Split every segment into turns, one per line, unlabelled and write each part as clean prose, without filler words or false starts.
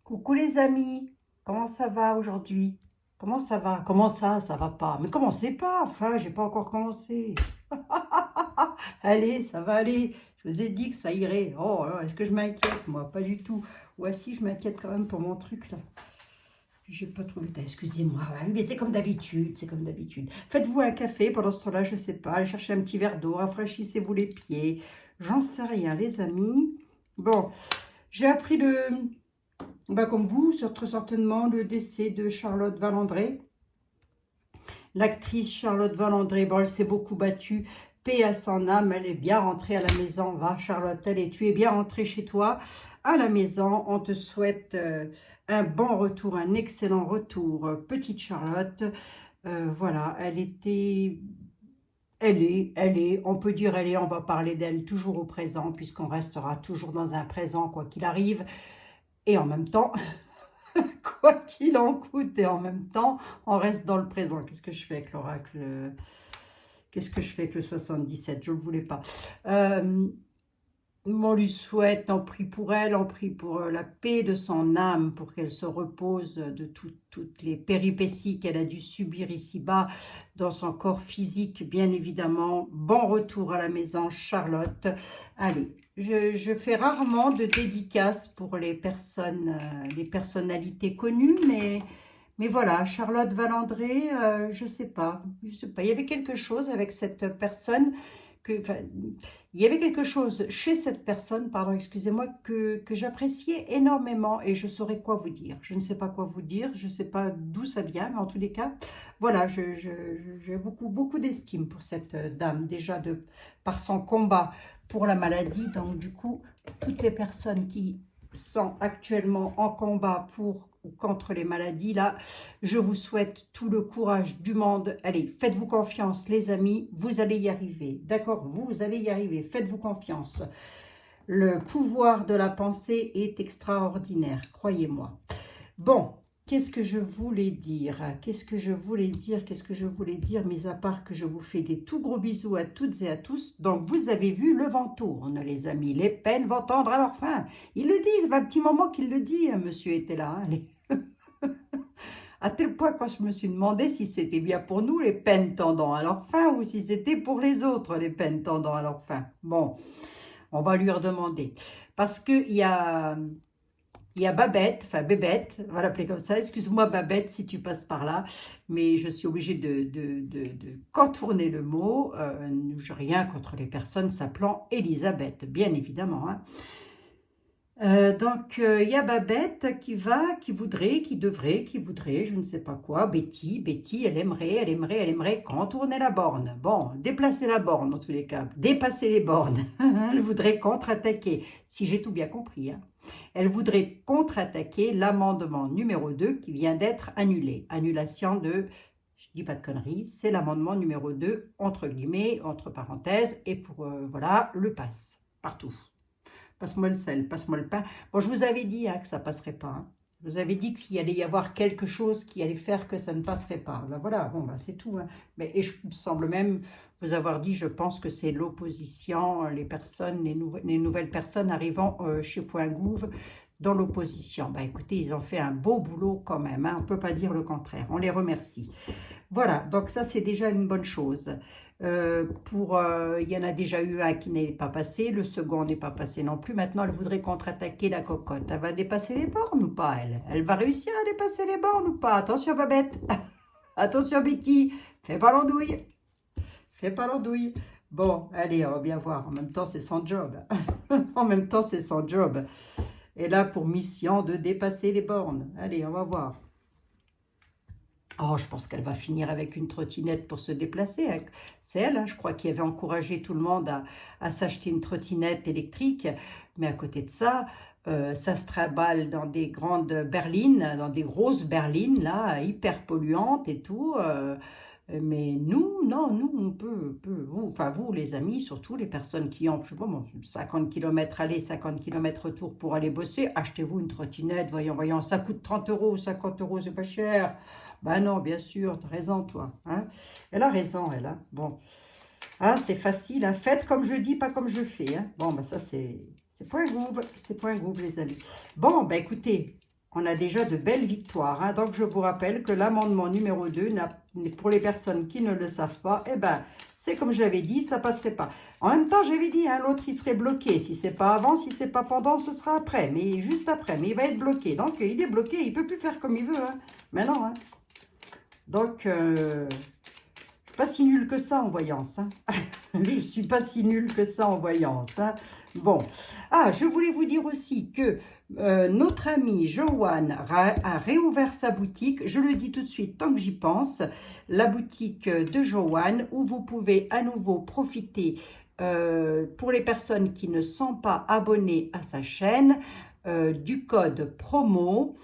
Coucou les amis, comment ça va aujourd'hui? Comment ça va? Comment ça va pas? Mais commencez pas, enfin, j'ai pas encore commencé. Allez, ça va aller. Je vous ai dit que ça irait. Oh, est-ce que je m'inquiète, moi? Pas du tout. Ou si je m'inquiète quand même pour mon truc là. J'ai pas trouvé. Excusez-moi, ouais, mais c'est comme d'habitude, c'est comme d'habitude. Faites-vous un café pendant ce temps-là, je sais pas. Allez chercher un petit verre d'eau, rafraîchissez-vous les pieds. J'en sais rien, les amis. Bon, j'ai appris comme vous, très certainement, le décès de Charlotte Valandré. L'actrice Charlotte Valandré, bon, elle s'est beaucoup battue. Paix à son âme, elle est bien rentrée à la maison. Va, Charlotte, tu es bien rentrée chez toi, à la maison. On te souhaite un bon retour, un excellent retour. Petite Charlotte, voilà, on peut dire elle est, on va parler d'elle toujours au présent, puisqu'on restera toujours dans un présent, quoi qu'il arrive. Et en même temps, quoi qu'il en coûte, et en même temps, on reste dans le présent. Qu'est-ce que je fais avec l'oracle? Qu'est-ce que je fais avec le 77? Je ne le voulais pas. On lui souhaite, on prie pour elle, on prie pour la paix de son âme, pour qu'elle se repose de toutes les péripéties qu'elle a dû subir ici-bas, dans son corps physique, bien évidemment. Bon retour à la maison, Charlotte. Allez, je fais rarement de dédicaces pour les personnes, les personnalités connues, mais voilà, Charlotte Valandré, je sais pas. Il y avait quelque chose avec cette personne il y avait quelque chose chez cette personne, pardon, excusez-moi, que j'appréciais énormément et je saurais quoi vous dire. Je ne sais pas quoi vous dire, je ne sais pas d'où ça vient, mais en tous les cas, voilà, j'ai beaucoup d'estime pour cette dame, déjà par son combat pour la maladie. Donc du coup, toutes les personnes qui sont actuellement en combat pour ou contre les maladies, là, je vous souhaite tout le courage du monde. Allez, faites-vous confiance, les amis, vous allez y arriver. D'accord, vous allez y arriver, faites-vous confiance. Le pouvoir de la pensée est extraordinaire, croyez-moi. Bon, qu'est-ce que je voulais dire? Qu'est-ce que je voulais dire, mis à part que je vous fais des tout gros bisous à toutes et à tous. Donc, vous avez vu, le vent tourne, les amis. Les peines vont tendre à leur fin. Il le dit, il y a un petit moment qu'il le dit, monsieur était là. Hein, à tel point, quand je me suis demandé si c'était bien pour nous, les peines tendant à leur fin, ou si c'était pour les autres, les peines tendant à leur fin. Bon, on va lui redemander. Parce qu'il y a Babette, enfin Bébête, on va l'appeler comme ça. Excuse-moi Babette si tu passes par là, mais je suis obligée de contourner le mot. Rien contre les personnes s'appelant Elisabeth, bien évidemment. Hein. Il y a Babette qui voudrait, je ne sais pas quoi. Betty, elle aimerait contourner la borne. Bon, déplacer la borne, dans tous les cas. Dépasser les bornes. Elle voudrait contre-attaquer, si j'ai tout bien compris. Hein. Elle voudrait contre-attaquer l'amendement numéro 2 qui vient d'être annulé. Annulation de, je dis pas de conneries, c'est l'amendement numéro 2, entre guillemets, entre parenthèses, et pour, voilà, le passe, partout. Passe-moi le sel, passe-moi le pain. Bon, je vous avais dit hein, que ça ne passerait pas. Hein. Je vous avais dit qu'il allait y avoir quelque chose qui allait faire que ça ne passerait pas. Ben voilà, bon, ben c'est tout. Hein. Et je me semble même vous avoir dit, je pense que c'est l'opposition, les personnes, les nouvelles personnes arrivant chez Point Gouv dans l'opposition. Ben écoutez, ils ont fait un beau boulot quand même. Hein. On ne peut pas dire le contraire. On les remercie. Voilà, donc ça c'est déjà une bonne chose. Il y en a déjà eu un qui n'est pas passé, le second n'est pas passé non plus. Maintenant, elle voudrait contre-attaquer la cocotte. Elle va dépasser les bornes ou pas, elle? Elle va réussir à dépasser les bornes ou pas? Attention, Babette. Attention, Betty. Fais pas l'andouille. Fais pas l'andouille. Bon, allez, on va bien voir. En même temps, c'est son job. En même temps, c'est son job. Elle a pour mission de dépasser les bornes. Allez, on va voir. Oh, je pense qu'elle va finir avec une trottinette pour se déplacer. C'est elle, hein, je crois, qui avait encouragé tout le monde à s'acheter une trottinette électrique. Mais à côté de ça, ça se trimballe dans des grandes berlines, dans des grosses berlines, là, hyper polluantes et tout. Mais nous, non, nous, on vous, les amis, surtout les personnes qui ont, je sais pas, 50 km aller, 50 km retour pour aller bosser, achetez-vous une trottinette, voyons, ça coûte 30 euros, 50 euros, c'est pas cher. Ben non, bien sûr, tu as raison, toi. Hein. Elle a raison, elle. Hein. Bon, ah, c'est facile, hein. Faites comme je dis, pas comme je fais. Hein. Bon, ben ça, c'est point Gouv, les amis. Bon, ben écoutez, on a déjà de belles victoires. Hein. Donc, je vous rappelle que l'amendement numéro 2, pour les personnes qui ne le savent pas, eh ben, c'est comme je l'avais dit, ça passerait pas. En même temps, j'avais dit, hein, l'autre, il serait bloqué. Si c'est pas avant, si c'est pas pendant, ce sera après. Mais juste après. Mais il va être bloqué. Donc, il est bloqué. Il peut plus faire comme il veut. Hein. Mais non. Hein. Donc, pas si nul que ça en voyance. Hein. Je suis pas si nul que ça en voyance. Hein. Bon. Ah, je voulais vous dire aussi que notre ami Joanne a réouvert sa boutique. Je le dis tout de suite, tant que j'y pense. La boutique de Joanne, où vous pouvez à nouveau profiter, pour les personnes qui ne sont pas abonnées à sa chaîne, du code promo.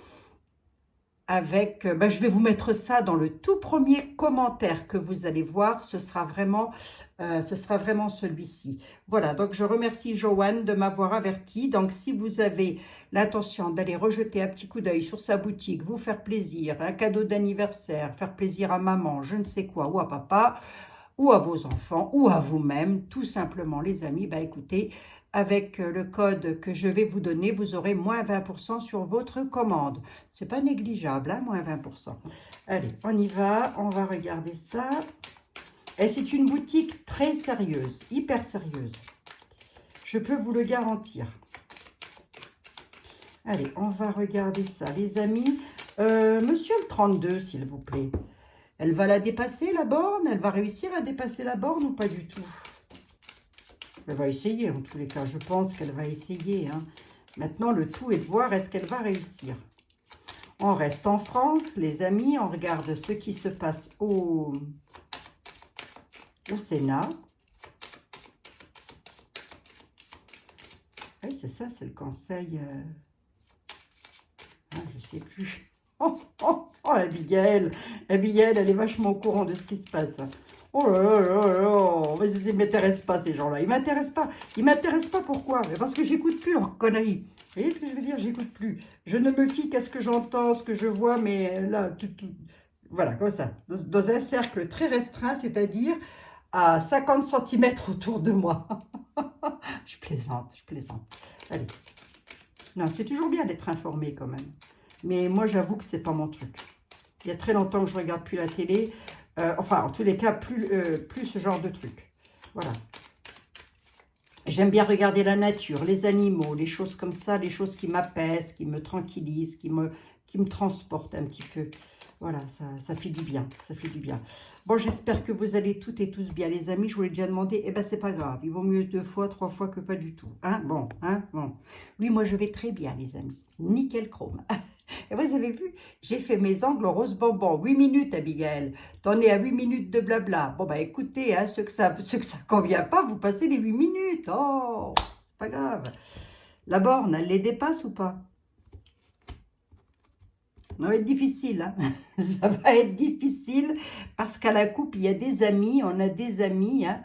Avec, je vais vous mettre ça dans le tout premier commentaire que vous allez voir, ce sera vraiment celui-ci. Voilà, donc je remercie Joanne de m'avoir averti. Donc si vous avez l'intention d'aller rejeter un petit coup d'œil sur sa boutique, vous faire plaisir, un cadeau d'anniversaire, faire plaisir à maman, je ne sais quoi, ou à papa, ou à vos enfants, ou à vous-même, tout simplement les amis, écoutez, avec le code que je vais vous donner, vous aurez moins 20% sur votre commande. C'est pas négligeable, hein, moins 20%. Allez, on y va, on va regarder ça. Et c'est une boutique très sérieuse, hyper sérieuse. Je peux vous le garantir. Allez, on va regarder ça, les amis. Monsieur le 32, s'il vous plaît. Elle va la dépasser, la borne? Elle va réussir à dépasser la borne ou pas du tout? Elle va essayer, en tous les cas. Je pense qu'elle va essayer. Hein. Maintenant, le tout est de voir est-ce qu'elle va réussir. On reste en France, les amis. On regarde ce qui se passe au Sénat. Oui, c'est ça, c'est le conseil... je ne sais plus. Oh, Abigail, elle est vachement au courant de ce qui se passe. Oh là là là là, mais ça ne m'intéresse pas ces gens-là. Ils ne m'intéressent pas. Ils ne m'intéressent pas pourquoi? Parce que j'écoute plus leurs conneries. Vous voyez ce que je veux dire? J'écoute plus. Je ne me fie qu'à ce que j'entends, ce que je vois, mais là, voilà, comme ça. Dans un cercle très restreint, c'est-à-dire à 50 centimètres autour de moi. Je plaisante, je plaisante. Allez. Non, c'est toujours bien d'être informé quand même. Mais moi, j'avoue que c'est pas mon truc. Il y a très longtemps que je regarde plus la télé. Enfin, en tous les cas, plus ce genre de truc. Voilà. J'aime bien regarder la nature, les animaux, les choses comme ça, les choses qui m'apaisent, qui me tranquillisent, qui me transportent un petit peu. Voilà, ça fait du bien, ça fait du bien. Bon, j'espère que vous allez toutes et tous bien, les amis. Je vous l'ai déjà demandé, eh ben c'est pas grave. Il vaut mieux 2 fois, 3 fois que pas du tout. Hein, bon, hein, bon. Oui, moi je vais très bien, les amis. Nickel chrome. Et vous avez vu, j'ai fait mes ongles rose bonbon. 8 minutes, Abigail. T'en es à 8 minutes de blabla. Bon, écoutez, hein, ceux que ça convient pas, vous passez les 8 minutes. Oh, c'est pas grave. La borne, elle les dépasse ou pas? Ça va être difficile, hein. Ça va être difficile parce qu'à la coupe, il y a des amis, on a des amis, hein,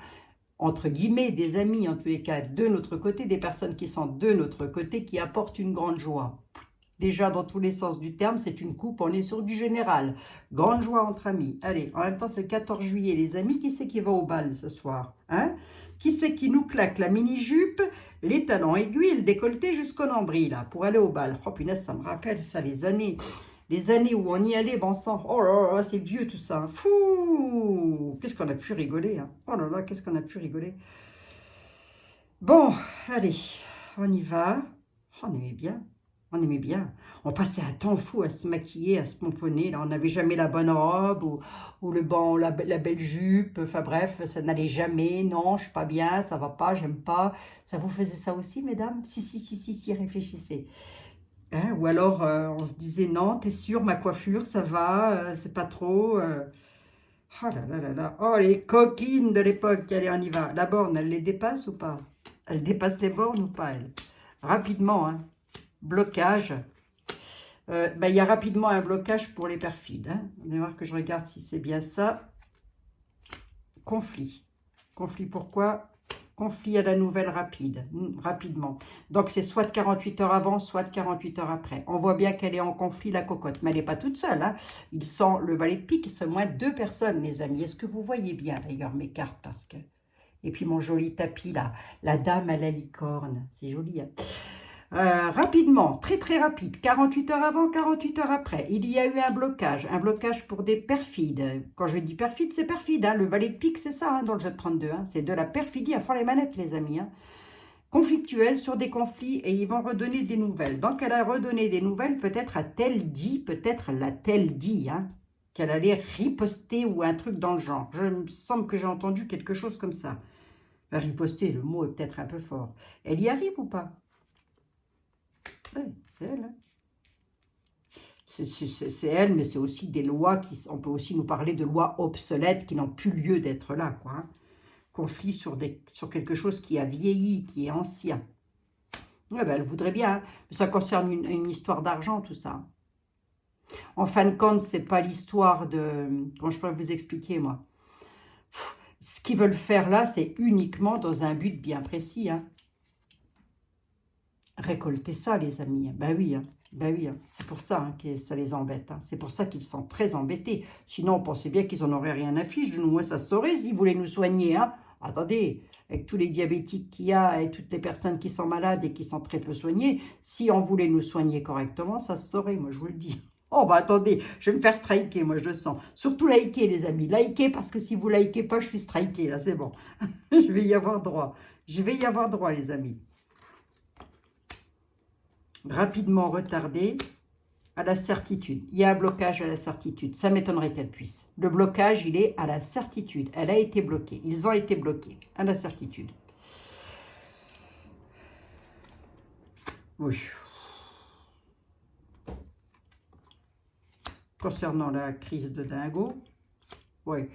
entre guillemets, des amis en tous les cas, de notre côté, des personnes qui sont de notre côté, qui apportent une grande joie. Déjà, dans tous les sens du terme, c'est une coupe, on est sur du général. Grande joie entre amis. Allez, en même temps, c'est le 14 juillet, les amis. Qui c'est qui va au bal ce soir, hein? Qui c'est qui nous claque la mini-jupe, les talons aiguilles, le décolleté jusqu'au nombril, là, pour aller au bal? Oh, punaise, ça me rappelle ça, les années où on y allait, bon sang. Oh là là, c'est vieux tout ça. Fou! Qu'est-ce qu'on a pu rigoler, hein? Oh là là, qu'est-ce qu'on a pu rigoler. Bon, allez, on y va. Oh, on aimait bien. On aimait bien. On passait un temps fou à se maquiller, à se pomponner. Là, on n'avait jamais la bonne robe ou la belle jupe. Enfin bref, ça n'allait jamais. Non, je suis pas bien, ça va pas, j'aime pas. Ça vous faisait ça aussi, mesdames? Si, réfléchissez. Hein? Ou alors, on se disait, non, t'es sûre, ma coiffure, ça va, c'est pas trop... Oh là là là là. Oh, les coquines de l'époque. Allez, on y va. La borne, elle les dépasse ou pas? Elle dépasse les bornes ou pas, elle? Rapidement, hein. Blocage. Il y a rapidement un blocage pour les perfides. Hein. On va voir que je regarde si c'est bien ça. Conflit. Conflit pourquoi? Conflit à la nouvelle rapide. Rapidement. Donc c'est soit de 48 heures avant, soit de 48 heures après. On voit bien qu'elle est en conflit, la cocotte. Mais elle n'est pas toute seule. Hein. Ils sont le valet de pique. C'est au moins 2 personnes, les amis. Est-ce que vous voyez bien d'ailleurs mes cartes? Parce que... Et puis mon joli tapis là. La dame à la licorne. C'est joli. Hein. Rapidement, très très rapide, 48 heures avant, 48 heures après, il y a eu un blocage pour des perfides. Quand je dis perfide, c'est perfide, hein. Le valet de pique, c'est ça, hein, dans le jeu de 32, hein. C'est de la perfidie à fond les manettes, les amis, hein. Conflictuels sur des conflits et ils vont redonner des nouvelles. Donc, elle a redonné des nouvelles, peut-être a-t-elle dit, peut-être l'a-t-elle dit, hein, qu'elle allait riposter ou un truc dans le genre. Je me semble que j'ai entendu quelque chose comme ça. Enfin, riposter, le mot est peut-être un peu fort. Elle y arrive ou pas? Oui, c'est elle. Hein. C'est elle, mais c'est aussi des lois on peut aussi nous parler de lois obsolètes qui n'ont plus lieu d'être là, quoi. Hein. Conflit sur quelque chose qui a vieilli, qui est ancien. Ouais, ben, elle voudrait bien, hein. Ça concerne une histoire d'argent, tout ça. En fin de compte, c'est pas l'histoire de... Comment je pourrais vous expliquer, moi? Ce qu'ils veulent faire là, c'est uniquement dans un but bien précis, hein. Récolter ça, les amis. Ben oui, hein. Ben oui, hein. C'est pour ça hein, que ça les embête. Hein. C'est pour ça qu'ils sont très embêtés. Sinon, on pensait bien qu'ils n'en auraient rien à fiche de nous. Moi, ça se saurait s'ils voulaient nous soigner. Hein. Attendez, avec tous les diabétiques qu'il y a et toutes les personnes qui sont malades et qui sont très peu soignées, si on voulait nous soigner correctement, ça se saurait, moi, je vous le dis. Oh, bah attendez, je vais me faire striker, moi, je le sens. Surtout liker, les amis. Liker, parce que si vous likez pas, je suis striké, là, c'est bon. Je vais y avoir droit. Je vais y avoir droit, les amis. Rapidement retardé à la certitude. Il y a un blocage à la certitude. Ça m'étonnerait qu'elle puisse. Le blocage, il est à la certitude. Elle a été bloquée. Ils ont été bloqués à la certitude. Oui. Concernant la crise de dingo, oui.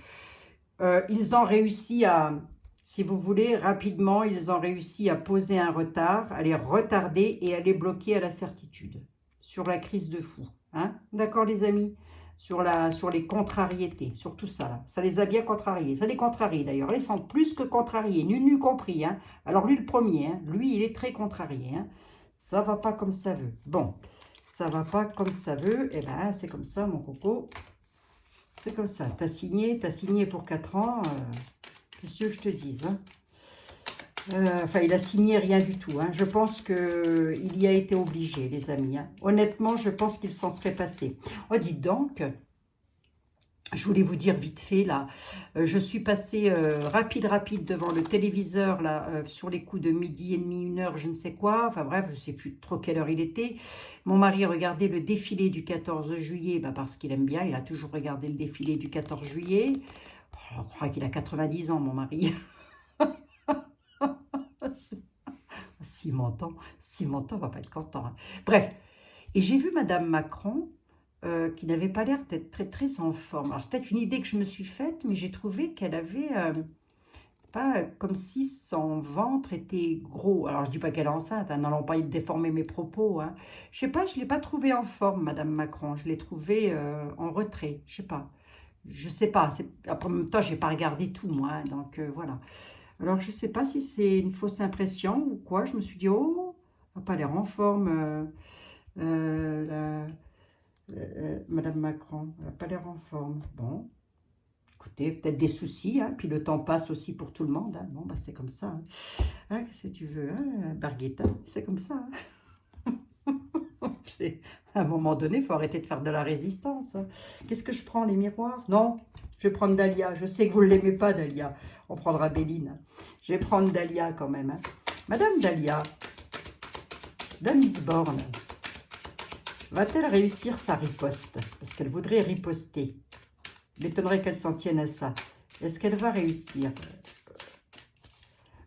Ils ont réussi à, si vous voulez, rapidement, ils ont réussi à poser un retard, à les retarder et à les bloquer à la certitude. Sur la crise de fou. Hein? D'accord, les amis? Sur les contrariétés, sur tout ça. Là. Ça les a bien contrariés. Ça les contrarie, d'ailleurs. Ils sont plus que contrariés, nul compris. Hein? Alors, lui, le premier, hein, lui, il est très contrarié. Hein? Ça va pas comme ça veut. Bon, ça va pas comme ça veut. Eh bien, c'est comme ça, mon coco. C'est comme ça. T'as signé pour 4 ans. Qu'est-ce que je te dise hein enfin, il a signé rien du tout. Hein. Je pense qu'il y a été obligé, les amis. Hein. Honnêtement, je pense qu'il s'en serait passé. Oh, dites donc, je voulais vous dire vite fait, là, je suis passée rapide devant le téléviseur, là, sur les coups de midi et demi, 1 heure, je ne sais quoi. Enfin bref, je ne sais plus trop quelle heure il était. Mon mari regardait le défilé du 14 juillet, bah, parce qu'il aime bien, il a toujours regardé le défilé du 14 juillet. Oh, je crois qu'il a 90 ans, mon mari. S'il m'entend, on va pas être content. Hein. Bref, et j'ai vu Madame Macron, qui n'avait pas l'air d'être très très en forme. Alors c'est peut-être une idée que je me suis faite, mais j'ai trouvé qu'elle avait, pas comme si son ventre était gros. Alors je dis pas qu'elle est enceinte, hein, n'allons pas y déformer mes propos. Hein. Je sais pas, je l'ai pas trouvée en forme, Madame Macron. Je l'ai trouvée en retrait, je sais pas. Je sais pas, après en même temps, j'ai pas regardé tout, moi, hein, donc voilà. Alors, je ne sais pas si c'est une fausse impression ou quoi. Je me suis dit, oh, elle n'a pas l'air en forme, Madame Macron. Elle n'a pas l'air en forme. Bon, écoutez, peut-être des soucis, hein, puis le temps passe aussi pour tout le monde. Hein. Bon, bah, c'est comme ça. Hein. Hein, qu'est-ce que tu veux, hein, Barguetta? C'est comme ça. Hein. À un moment donné, il faut arrêter de faire de la résistance. Hein. Qu'est-ce que je prends, les miroirs? Non, je vais prendre Dahlia. Je sais que vous ne l'aimez pas, Dahlia. On prendra Béline. Je vais prendre Dahlia quand même. Hein. Madame Dahlia, la Miss Borne, va-t-elle réussir sa riposte? Parce qu'elle voudrait riposter. Il m'étonnerait qu'elle s'en tienne à ça. Est-ce qu'elle va réussir?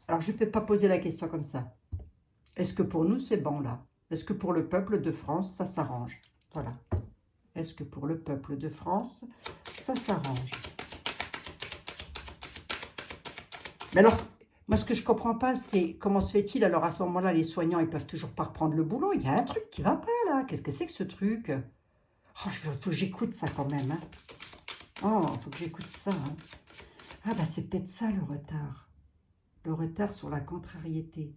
Alors, je ne vais peut-être pas poser la question comme ça. Est-ce que pour nous, c'est bon, là? Est-ce que pour le peuple de France, ça s'arrange? Voilà. Est-ce que pour le peuple de France, ça s'arrange? Mais alors, moi, ce que je ne comprends pas, c'est comment se fait-il, alors à ce moment-là, les soignants, ils ne peuvent toujours pas reprendre le boulot. Il y a un truc qui ne va pas, là. Qu'est-ce que c'est que ce truc? Oh, il faut que j'écoute ça quand même. Hein. Oh, il faut que j'écoute ça. Hein. Ah, bah, c'est peut-être ça, le retard. Le retard sur la contrariété.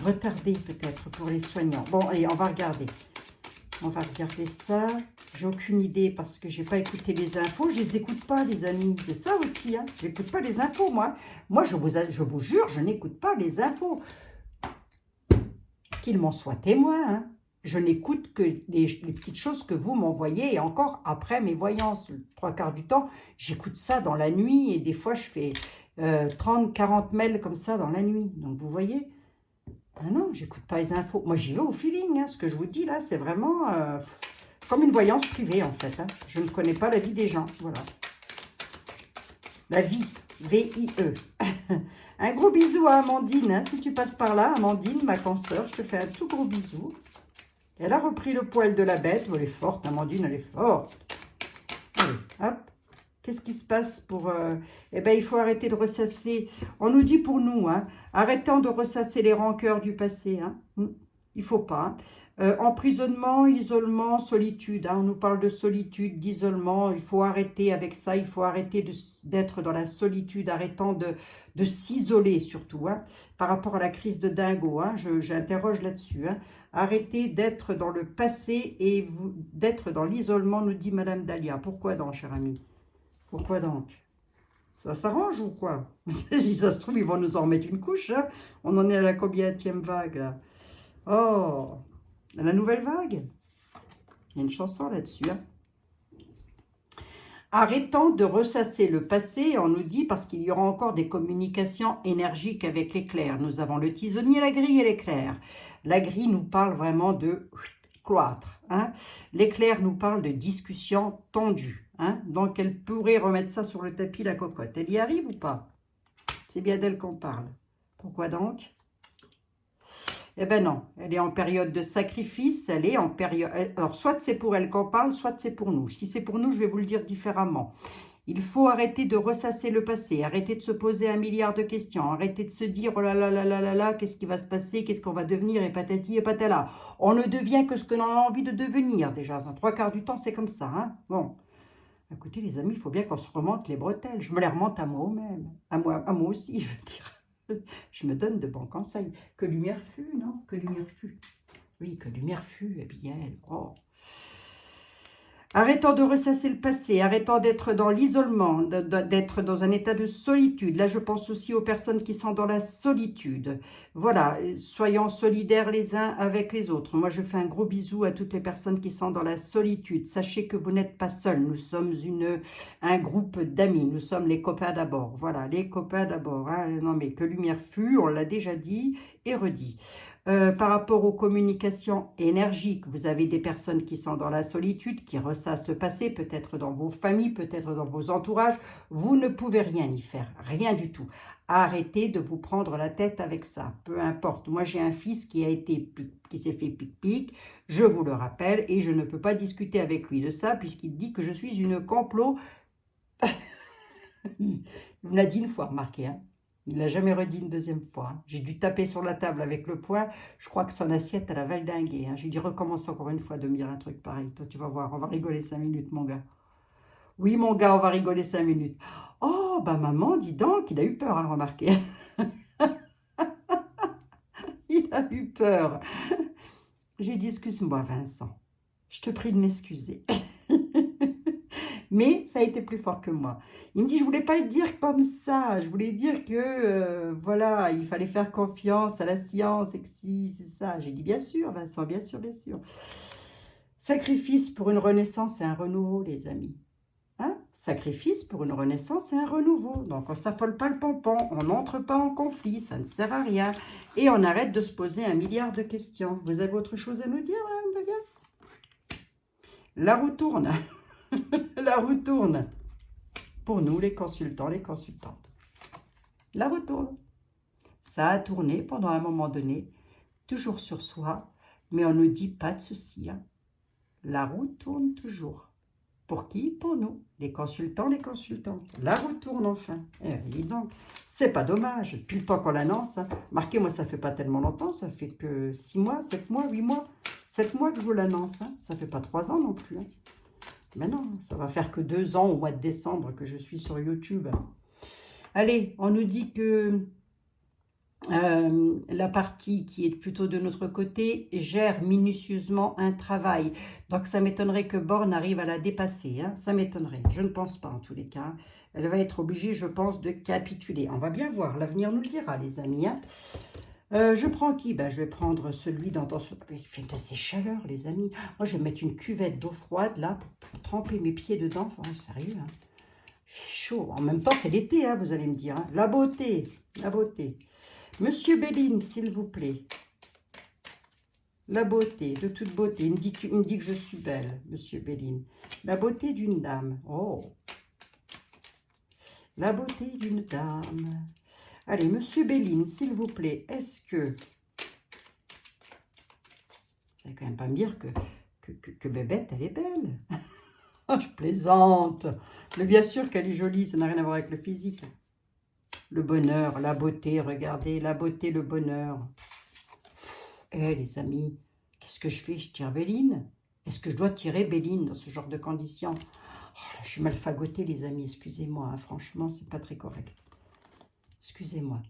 Retardé, peut-être, pour les soignants. Bon, allez, on va regarder. On va regarder ça. J'ai aucune idée parce que j'ai pas écouté les infos. Je les écoute pas, les amis. C'est ça aussi. Hein. Je n'écoute pas les infos, moi. Moi, je vous jure, je n'écoute pas les infos. Qu'il m'en soit témoin. Hein. Je n'écoute que les petites choses que vous m'envoyez. Et encore après mes voyances, le 3/4 du temps, j'écoute ça dans la nuit. Et des fois, je fais 30, 40 mails comme ça dans la nuit. Donc, vous voyez. Ah non, j'écoute pas les infos. Moi, j'y vais au feeling. Hein. Ce que je vous dis là, c'est vraiment comme une voyance privée, en fait. Hein. Je ne connais pas la vie des gens. Voilà. La vie. V-I-E. Un gros bisou à Amandine. Hein. Si tu passes par là, Amandine, ma consoeur, je te fais un tout gros bisou. Elle a repris le poil de la bête. Oh, elle est forte, Amandine, elle est forte. Allez, hop. Qu'est-ce qui se passe pour... Eh bien, il faut arrêter de ressasser. On nous dit pour nous, hein, arrêtons de ressasser les rancœurs du passé. Hein. Il ne faut pas. Hein. Emprisonnement, isolement, solitude. Hein. On nous parle de solitude, d'isolement. Il faut arrêter avec ça. Il faut arrêter d'être dans la solitude. Arrêtons de s'isoler surtout. Hein, par rapport à la crise de dingo. Hein, j'interroge là-dessus. Hein. Arrêtez d'être dans le passé et d'être dans l'isolement, nous dit Madame Dahlia. Pourquoi donc, cher ami? Pourquoi donc? Ça s'arrange ou quoi? Si ça se trouve, ils vont nous en remettre une couche. Hein. On en est à la combienième vague, là? Oh, la nouvelle vague. Il y a une chanson là-dessus. Hein. Arrêtons de ressasser le passé, on nous dit, parce qu'il y aura encore des communications énergiques avec l'éclair. Nous avons le tisonnier, la grille et l'éclair. La grille nous parle vraiment de cloître. Hein. L'éclair nous parle de discussion tendue. Hein. Donc, elle pourrait remettre ça sur le tapis, la cocotte. Elle y arrive ou pas? C'est bien d'elle qu'on parle. Pourquoi donc? Eh bien non, elle est en période de sacrifice, elle est en période... Alors, soit c'est pour elle qu'on parle, soit c'est pour nous. Si c'est pour nous, je vais vous le dire différemment. Il faut arrêter de ressasser le passé, arrêter de se poser 1 milliard de questions, arrêter de se dire « Oh là là là là là là, qu'est-ce qui va se passer, qu'est-ce qu'on va devenir ?» et patati et patala. On ne devient que ce que l'on a envie de devenir, déjà. Dans 3/4 du temps, c'est comme ça. Hein. Bon. Écoutez, les amis, il faut bien qu'on se remonte les bretelles. Je me les remonte à moi-même. À moi aussi, je veux dire. Je me donne de bons conseils. Que lumière fut, non? Que lumière fut. Oui, que lumière fut, eh bien, oh. Arrêtons de ressasser le passé, arrêtons d'être dans l'isolement, d'être dans un état de solitude. Là, je pense aussi aux personnes qui sont dans la solitude. Voilà, soyons solidaires les uns avec les autres. Moi, je fais un gros bisou à toutes les personnes qui sont dans la solitude. Sachez que vous n'êtes pas seuls. Nous sommes un groupe d'amis. Nous sommes les copains d'abord. Voilà, les copains d'abord. Hein. Non, mais que lumière fut, on l'a déjà dit et redit. Par rapport aux communications énergiques, vous avez des personnes qui sont dans la solitude, qui ressassent le passé, peut-être dans vos familles, peut-être dans vos entourages. Vous ne pouvez rien y faire, rien du tout. Arrêtez de vous prendre la tête avec ça, peu importe. Moi, j'ai un fils qui s'est fait pic-pic, je vous le rappelle, et je ne peux pas discuter avec lui de ça, puisqu'il dit que je suis une complot. Il me l'a dit une fois, remarquez, hein. Il ne l'a jamais redit une deuxième fois. J'ai dû taper sur la table avec le poing. Je crois que son assiette, elle a valdingué. J'ai dit, recommence encore une fois de me dire un truc pareil. Toi, tu vas voir, on va rigoler 5 minutes, mon gars. Oui, mon gars, on va rigoler 5 minutes. Oh, bah maman, dis donc, il a eu peur, hein, remarquez. Il a eu peur. Je lui ai dit, excuse-moi, Vincent. Je te prie de m'excuser. Mais ça a été plus fort que moi. Il me dit, je ne voulais pas le dire comme ça. Je voulais dire que, voilà, il fallait faire confiance à la science et que si, c'est ça. J'ai dit, bien sûr, Vincent, bien sûr, bien sûr. Sacrifice pour une renaissance et un renouveau, les amis. Hein? Sacrifice pour une renaissance et un renouveau. Donc, on ne s'affole pas le pompon. On n'entre pas en conflit. Ça ne sert à rien. Et on arrête de se poser 1 milliard de questions. Vous avez autre chose à nous dire, Madame Delia? La roue tourne. La roue tourne. Pour nous, les consultants, les consultantes. La roue tourne. Ça a tourné pendant un moment donné, toujours sur soi, mais on ne dit pas de ceci. Hein. La roue tourne toujours. Pour qui? Pour nous, les consultants, les consultantes. La roue tourne enfin. Et dis donc, c'est pas dommage. Depuis le temps qu'on l'annonce, hein. Marquez, moi, ça fait pas tellement longtemps, ça fait que 6 mois, 7 mois, 8 mois, 7 mois que je vous l'annonce. Hein. Ça fait pas 3 ans non plus. Hein. Mais non, ça va faire que 2 ans au mois de décembre que je suis sur YouTube. Allez, on nous dit que La partie qui est plutôt de notre côté gère minutieusement un travail. Donc ça m'étonnerait que Borne arrive à la dépasser, hein. Ça m'étonnerait. Je ne pense pas en tous les cas. Elle va être obligée, je pense, de capituler. On va bien voir, l'avenir nous le dira, les amis, hein. Je prends qui? Ben, je vais prendre celui dans il fait de ces chaleurs, les amis. Moi, je vais mettre une cuvette d'eau froide, là, pour tremper mes pieds dedans. Oh, sérieux, hein. Il fait chaud. En même temps, c'est l'été, hein, vous allez me dire, hein. La beauté, la beauté. Monsieur Béline, s'il vous plaît. La beauté, de toute beauté. Il me dit que je suis belle, Monsieur Béline. La beauté d'une dame. Oh. La beauté d'une dame. Allez, Monsieur Béline, s'il vous plaît, est-ce que... Vous allez quand même pas me dire que Bébête, elle est belle. Je plaisante. Mais bien sûr qu'elle est jolie, ça n'a rien à voir avec le physique. Le bonheur, la beauté, regardez, la beauté, le bonheur. Eh, les amis, qu'est-ce que je fais? Je tire Béline? Est-ce que je dois tirer Béline dans ce genre de conditions? Oh, là, je suis mal fagotée, les amis, excusez-moi, hein, franchement, c'est pas très correct. Excusez-moi.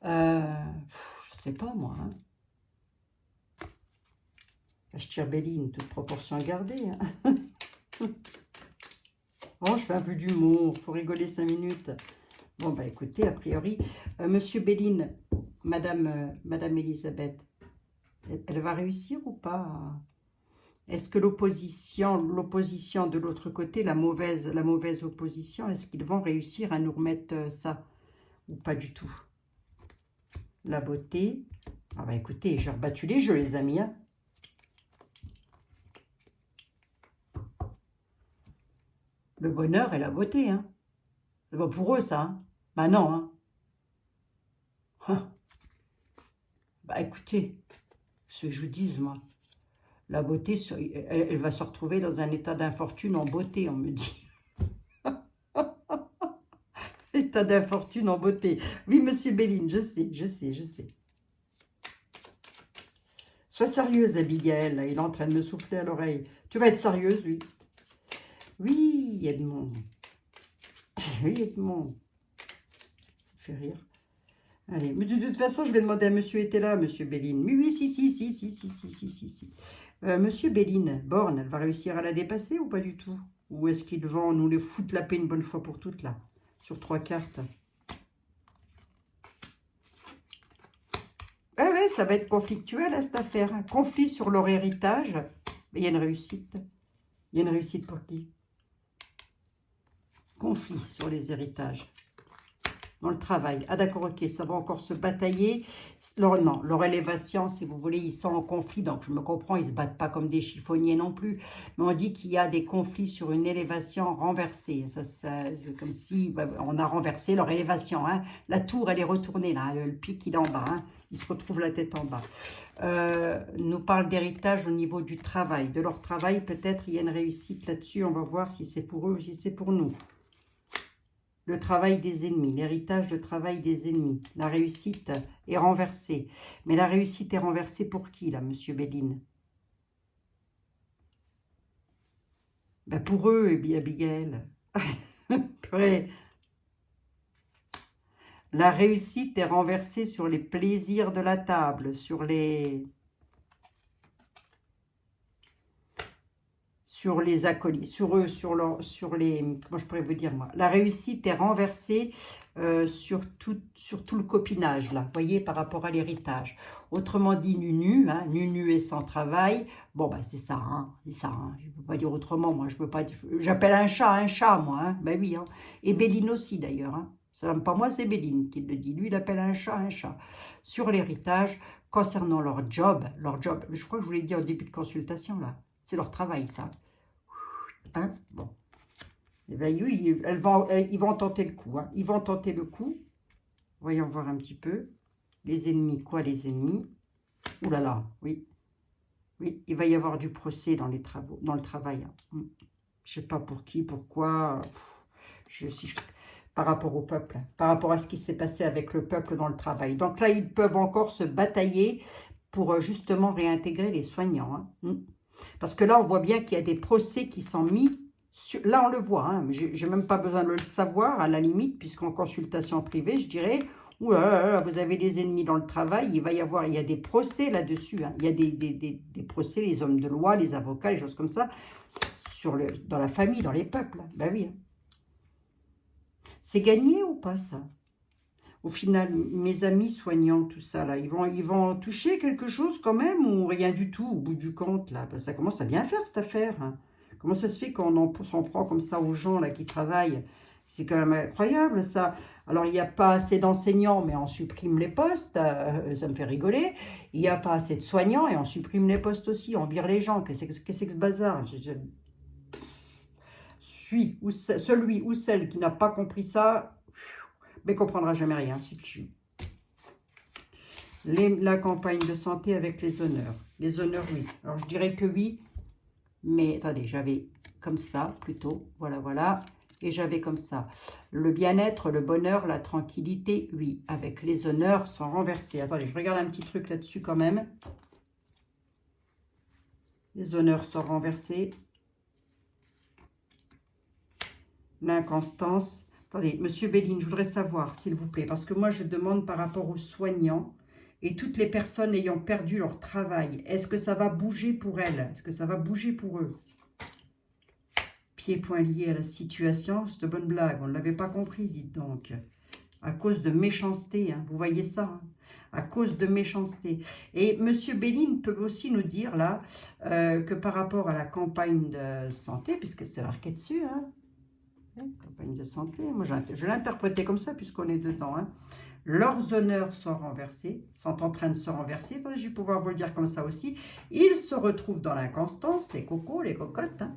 Je sais pas, moi. Hein. Je tire Béline, toute proportion gardée. Hein. Oh, je fais un peu d'humour, faut rigoler 5 minutes. Bon, bah écoutez, a priori, Monsieur Béline, Madame Elisabeth, elle va réussir ou pas? Est-ce que l'opposition de l'autre côté, la mauvaise opposition, est-ce qu'ils vont réussir à nous remettre ça? Ou pas du tout? La beauté. Ah bah écoutez, j'ai rebattu les jeux, les amis. Hein. Le bonheur et la beauté. Hein. C'est pas pour eux, ça. Hein. Bah non. Hein. Hein. Bah écoutez, ce que je vous dis, moi. La beauté, elle va se retrouver dans un état d'infortune en beauté, on me dit. État d'infortune en beauté. Oui, Monsieur Béline, je sais. Sois sérieuse, Abigail. Il est en train de me souffler à l'oreille. Tu vas être sérieuse, oui. Oui, Edmond. Oui, Edmond. Ça fait rire. Allez, mais de toute façon, je vais demander à Monsieur était là, Monsieur Béline. Oui, si. Monsieur Béline, Borne, elle va réussir à la dépasser ou pas du tout? Ou est-ce qu'ils vont nous les foutre la paix une bonne fois pour toutes, là? Sur 3 cartes. Ouais, ça va être conflictuel, cette affaire. Un conflit sur leur héritage. Mais il y a une réussite. Il y a une réussite pour qui? Conflit sur les héritages. Dans le travail. Ah d'accord, ok, ça va encore se batailler. Non, leur élévation, si vous voulez, ils sont en conflit, donc je me comprends, ils ne se battent pas comme des chiffonniers non plus, mais on dit qu'il y a des conflits sur une élévation renversée. Ça c'est comme si on a renversé leur élévation. Hein. La tour, elle est retournée, là, le pic, il est en bas. Hein. Ils se retrouvent la tête en bas. Nous parle d'héritage au niveau du travail. De leur travail, peut-être, il y a une réussite là-dessus. On va voir si c'est pour eux ou si c'est pour nous. Le travail des ennemis, l'héritage de travail des ennemis. La réussite est renversée. Mais la réussite est renversée pour qui, là, Monsieur Béline? Ben pour eux, Abigail. La réussite est renversée sur les plaisirs de la table, sur les acolytes, sur eux, sur les... Comment je pourrais vous dire, moi? La réussite est renversée sur tout le copinage, là, vous voyez, par rapport à l'héritage. Autrement dit, Nunu, hein, Nunu et sans travail, bon, bah c'est ça, hein, je ne peux pas dire autrement, moi, je peux pas dire... J'appelle un chat, moi, hein, ben oui, hein. Et Béline aussi, d'ailleurs, hein. Pas moi, c'est Béline qui le dit, lui, il appelle un chat. Sur l'héritage, concernant leur job, je crois que je vous l'ai dit au début de consultation, là, c'est leur travail, ça. Hein, bon. Et bien, oui, ils vont tenter le coup. Hein. Ils vont tenter le coup. Voyons voir un petit peu. Les ennemis, quoi les ennemis? Ouh là là, oui. Oui, il va y avoir du procès dans les travaux, dans le travail. Hein. Je ne sais pas pour qui, pourquoi. Par rapport au peuple, par rapport à ce qui s'est passé avec le peuple dans le travail. Donc là, ils peuvent encore se batailler pour justement réintégrer les soignants. Hein. Parce que là, on voit bien qu'il y a des procès qui sont mis, là on le voit, hein, mais je n'ai même pas besoin de le savoir à la limite, puisqu'en consultation privée, je dirais, Ouh là là là, vous avez des ennemis dans le travail, il y a des procès là-dessus, hein. Il y a des procès, les hommes de loi, les avocats, les choses comme ça, dans la famille, dans les peuples. Ben oui. Hein. C'est gagné ou pas ça? Au final, mes amis soignants, tout ça, là, ils vont toucher quelque chose quand même ou rien du tout au bout du compte, là? Ben, ça commence à bien faire, cette affaire. Hein. Comment ça se fait qu'on s'en prend comme ça aux gens, là, qui travaillent? C'est quand même incroyable, ça. Alors, il n'y a pas assez d'enseignants, mais on supprime les postes. Ça me fait rigoler. Il n'y a pas assez de soignants et on supprime les postes aussi. On vire les gens. Qu'est-ce que c'est que ce bazar? Celui ou celle qui n'a pas compris ça, mais comprendra jamais rien. La campagne de santé avec les honneurs. Les honneurs, oui. Alors, je dirais que oui, mais attendez, j'avais comme ça, plutôt. Voilà, voilà. Et j'avais comme ça. Le bien-être, le bonheur, la tranquillité, oui. Avec les honneurs sont renversés. Attendez, je regarde un petit truc là-dessus quand même. Les honneurs sont renversés. L'inconstance. Attendez, Monsieur Béline, je voudrais savoir, s'il vous plaît, parce que moi, je demande par rapport aux soignants et toutes les personnes ayant perdu leur travail. Est-ce que ça va bouger pour elles? Est-ce que ça va bouger pour eux? Pieds et poings liés à la situation, c'est de bonne blague. On ne l'avait pas compris, dites donc. À cause de méchanceté, hein, vous voyez ça, hein, à cause de méchanceté. Et Monsieur Béline peut aussi nous dire, là, que par rapport à la campagne de santé, puisque c'est marqué dessus, hein, campagne de santé, moi je l'interprétais comme ça puisqu'on est dedans. Hein. Leurs honneurs sont renversés, sont en train de se renverser. Attendez, je vais pouvoir vous le dire comme ça aussi. Ils se retrouvent dans l'inconstance, les cocos, les cocottes. Hein.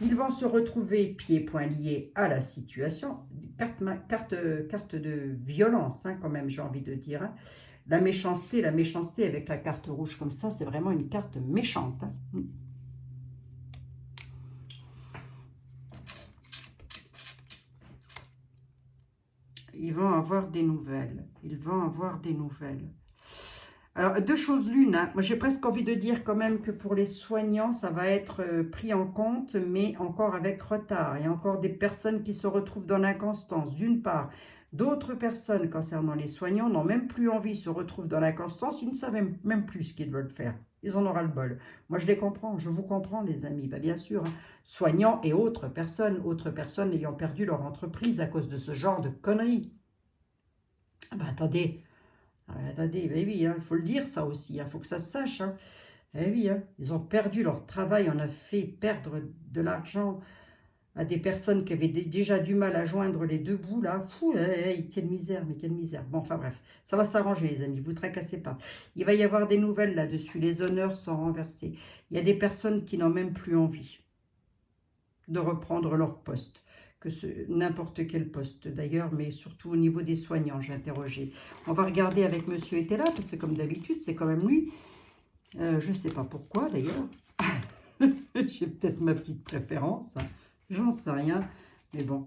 Ils vont se retrouver pieds et poings liés à la situation. Carte de violence, hein, quand même, j'ai envie de dire. Hein. La méchanceté avec la carte rouge comme ça, c'est vraiment une carte méchante. Hein. Ils vont avoir des nouvelles. Ils vont avoir des nouvelles. Alors, deux choses l'une. Hein. Moi, j'ai presque envie de dire quand même que pour les soignants, ça va être pris en compte, mais encore avec retard. Il y a encore des personnes qui se retrouvent dans l'inconstance, d'une part. D'autres personnes, concernant les soignants, n'ont même plus envie, se retrouvent dans l'inconstance. Ils ne savent même plus ce qu'ils veulent faire. Ils en auront le bol. Moi, je les comprends. Je vous comprends, les amis. Bah, bien sûr. Hein. Soignants et autres personnes ayant perdu leur entreprise à cause de ce genre de conneries. Ah bah, attendez. Attendez, ben oui, il faut le dire ça aussi, il faut que ça se sache. Hein. Eh oui, hein, ils ont perdu leur travail, on a fait perdre de l'argent à des personnes qui avaient déjà du mal à joindre les deux bouts, là. Fou, quelle misère, mais quelle misère. Bon, enfin bref, ça va s'arranger, les amis, vous tracassez pas. Il va y avoir des nouvelles là-dessus, les honneurs sont renversés. Il y a des personnes qui n'ont même plus envie de reprendre leur poste. N'importe quel poste d'ailleurs, mais surtout au niveau des soignants, j'ai interrogé. On va regarder avec Monsieur était là, parce que comme d'habitude, c'est quand même lui. Je ne sais pas pourquoi d'ailleurs. J'ai peut-être ma petite préférence, hein. J'en sais rien, mais bon.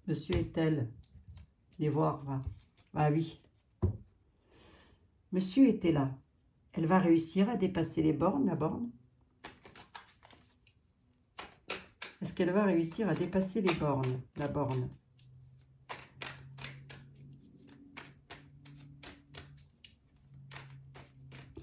Monsieur est-elle? Les voir, va. Ah oui. Monsieur était là. Elle va réussir à dépasser les bornes, la borne? Est-ce qu'elle va réussir à dépasser les bornes, la borne?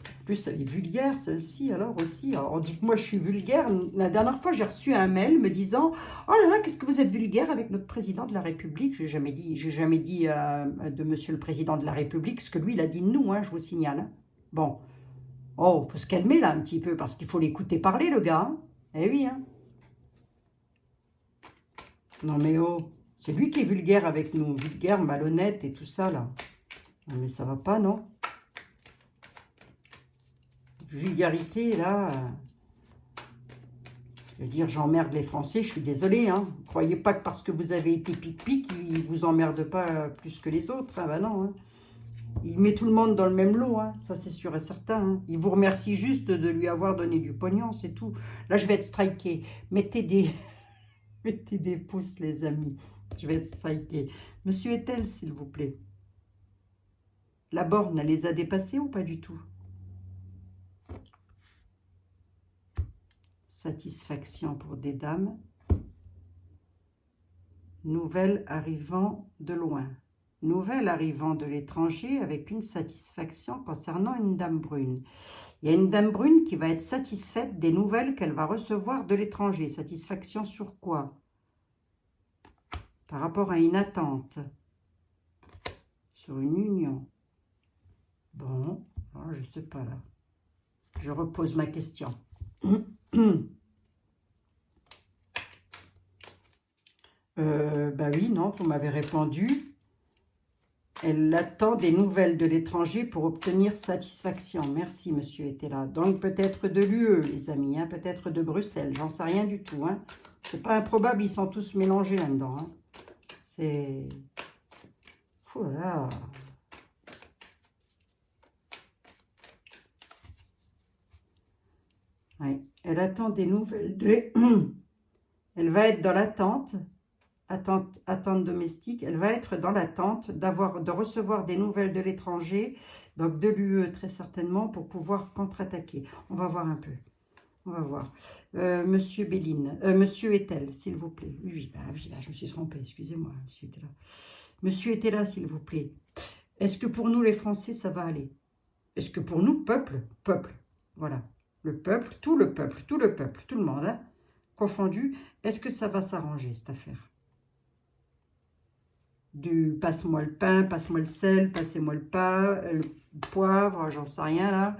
En plus, elle est vulgaire, celle-ci, alors aussi. Alors, on dit que moi, je suis vulgaire. La dernière fois, j'ai reçu un mail me disant « Oh là là, qu'est-ce que vous êtes vulgaire avec notre président de la République ?» J'ai jamais dit de monsieur le président de la République ce que lui, il a dit de nous, hein, je vous signale. Hein. Bon. Oh, faut se calmer là un petit peu, parce qu'il faut l'écouter parler, le gars. Hein. Eh oui, hein. Non mais oh, c'est lui qui est vulgaire avec nous, vulgaire, malhonnête et tout ça là. Non mais ça va pas, non? Vulgarité là, je veux dire, j'emmerde les Français, je suis désolée, hein. Ne croyez pas que parce que vous avez été pic-pic, ils vous emmerdent pas plus que les autres, hein. Ben non, hein. Il met tout le monde dans le même lot, hein. Ça c'est sûr et certain. Hein. Il vous remercie juste de lui avoir donné du pognon, c'est tout. Là je vais être strikée. Mettez des pouces les amis. Je vais être strikée. Monsieur Etel, s'il vous plaît. La borne, elle les a dépassés ou pas du tout? Satisfaction pour des dames. Nouvelle arrivant de loin. Nouvelle arrivant de l'étranger avec une satisfaction concernant une dame brune. Il y a une dame brune qui va être satisfaite des nouvelles qu'elle va recevoir de l'étranger. Satisfaction sur quoi? Par rapport à une attente. Sur une union. Bon, alors je ne sais pas là. Je repose ma question. Bah oui, non, vous m'avez répondu. Elle attend des nouvelles de l'étranger pour obtenir satisfaction. Merci, monsieur était là. Donc, peut-être de l'UE, les amis, hein, peut-être de Bruxelles. J'en sais rien du tout. Hein. C'est pas improbable, ils sont tous mélangés là-dedans. Hein. C'est... Oh là là. Ouais. Elle attend des nouvelles de... Elle va être dans l'attente. Attente domestique, elle va être dans l'attente de recevoir des nouvelles de l'étranger, donc de l'UE très certainement, pour pouvoir contre-attaquer. On va voir un peu. On va voir. Monsieur Béline, Monsieur Etel, s'il vous plaît. Oui, bah, oui, là, je me suis trompée, excusez-moi, Monsieur était là. Monsieur était là, s'il vous plaît. Est-ce que pour nous, les Français, ça va aller? Est-ce que pour nous, peuple, voilà, le peuple, tout le peuple, tout le monde, hein, confondu, est-ce que ça va s'arranger, cette affaire? Du passe-moi le pain, passe-moi le sel, passez-moi le poivre, j'en sais rien là.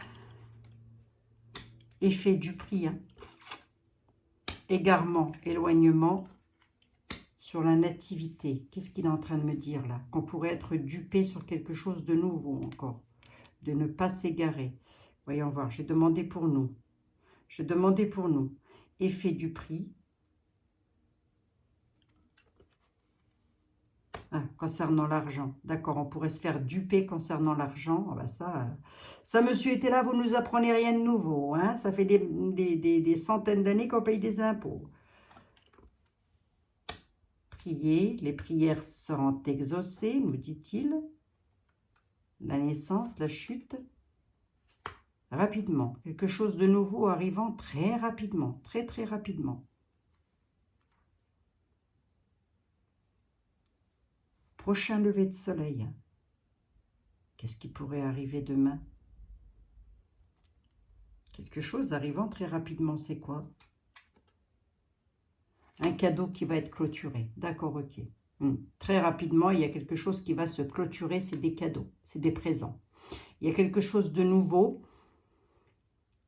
Effet du prix, hein. Égarement, éloignement sur la nativité. Qu'est-ce qu'il est en train de me dire là? Qu'on pourrait être dupé sur quelque chose de nouveau encore. De ne pas s'égarer. Voyons voir, j'ai demandé pour nous. J'ai demandé pour nous. Effet du prix. Ah, concernant l'argent. D'accord, on pourrait se faire duper concernant l'argent. Ah bah ça, monsieur était là, vous ne nous apprenez rien de nouveau. Hein, ça fait des centaines d'années qu'on paye des impôts. Priez, les prières seront exaucées, nous dit-il. La naissance, la chute. Rapidement. Quelque chose de nouveau arrivant très rapidement. Très, très rapidement. Prochain lever de soleil. Qu'est-ce qui pourrait arriver demain? Quelque chose arrivant très rapidement, c'est quoi? Un cadeau qui va être clôturé. D'accord, ok. Très rapidement, il y a quelque chose qui va se clôturer, c'est des cadeaux, c'est des présents. Il y a quelque chose de nouveau.